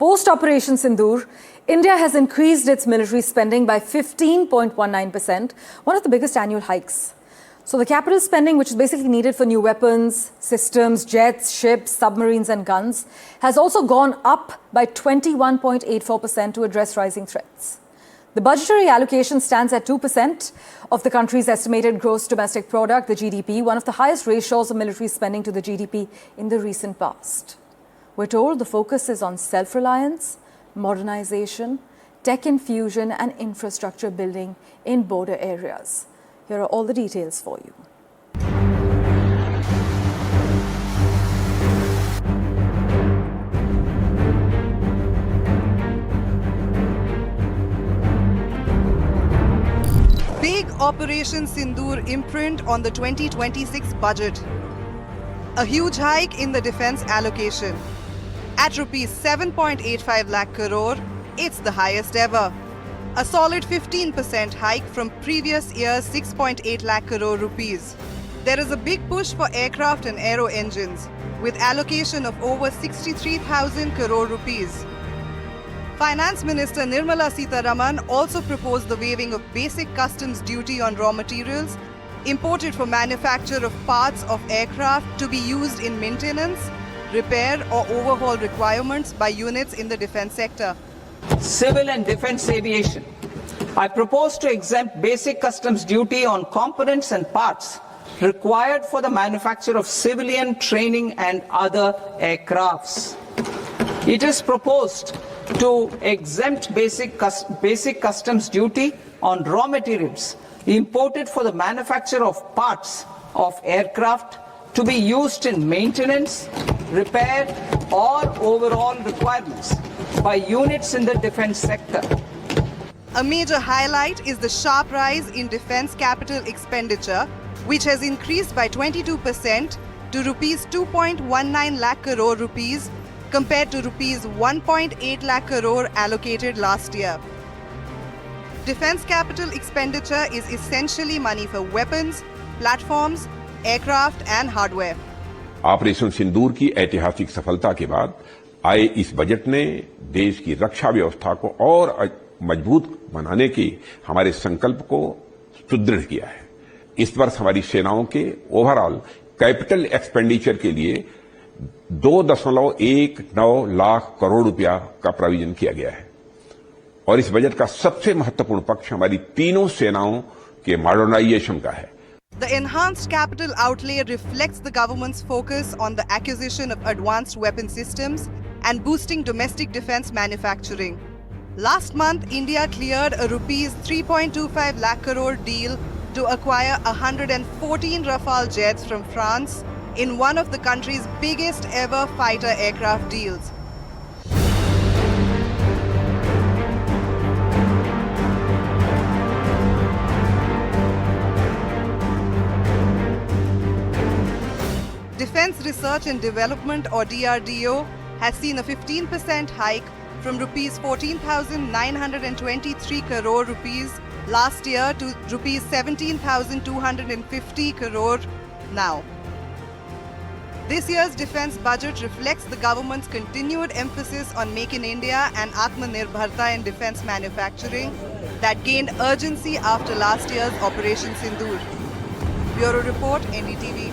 Post Operation Sindoor, India has increased its military spending by 15.19%, one of the biggest annual hikes. So the capital spending, which is basically needed for new weapons, systems, jets, ships, submarines and guns, has also gone up by 21.84% to address rising threats. The budgetary allocation stands at 2% of the country's estimated gross domestic product, the GDP, one of the highest ratios of military spending to the GDP in the recent past. We're told the focus is on self-reliance, modernization, tech infusion and infrastructure building in border areas. Here are all the details for you. Big Operation Sindoor imprint on the 2026 budget. A huge hike in the defense allocation. At rupees 7.85 lakh crore, it's the highest ever. A solid 15% hike from previous year's 6.8 lakh crore rupees. There is a big push for aircraft and aero engines, with allocation of over 63,000 crore rupees. Finance Minister Nirmala Sitharaman also proposed the waiving of basic customs duty on raw materials imported for manufacture of parts of aircraft to be used in maintenance, repair or overhaul requirements by units in the defense sector. Civil and defense aviation. I propose to exempt basic customs duty on components and parts required for the manufacture of civilian training and other aircrafts. It is proposed to exempt basic customs duty on raw materials imported for the manufacture of parts of aircraft to be used in maintenance, repair or overall requirements by units in the defense sector. A major highlight is the sharp rise in defense capital expenditure, which has increased by 22% to rupees 2.19 lakh crore rupees compared to rupees 1.8 lakh crore allocated last year. Defense capital expenditure is essentially money for weapons, platforms, aircraft and hardware. Operation Sindoor की ऐतिहासिक सफलता के बाद आए इस budget ने देश की रक्षा व्यवस्था को और मजबूत बनाने की हमारे संकल्प को सुदृढ़ किया है। इस वर्ष हमारी सेनाओं के ओवरऑल कैपिटल एक्सपेंडिचर के लिए 2.19 लाख करोड़ रुपया का प्रोविजन किया गया है और इस बजट का सबसे महत्वपूर्ण पक्ष हमारी तीनों सेनाओं के मॉडर्नाइजेशन का है। The enhanced capital outlay reflects the government's focus on the acquisition of advanced weapon systems and boosting domestic defense manufacturing. Last month, India cleared a rupees 3.25 lakh crore deal to acquire 114 Rafale jets from France in one of the country's biggest ever fighter aircraft deals. Defense Research and Development or DRDO has seen a 15% hike from rupees 14,923 crore rupees last year to rupees 17,250 crore now. This year's defense budget reflects the government's continued emphasis on Make in India and Atmanirbharta in defense manufacturing that gained urgency after last year's Operation Sindoor. Bureau Report, NDTV.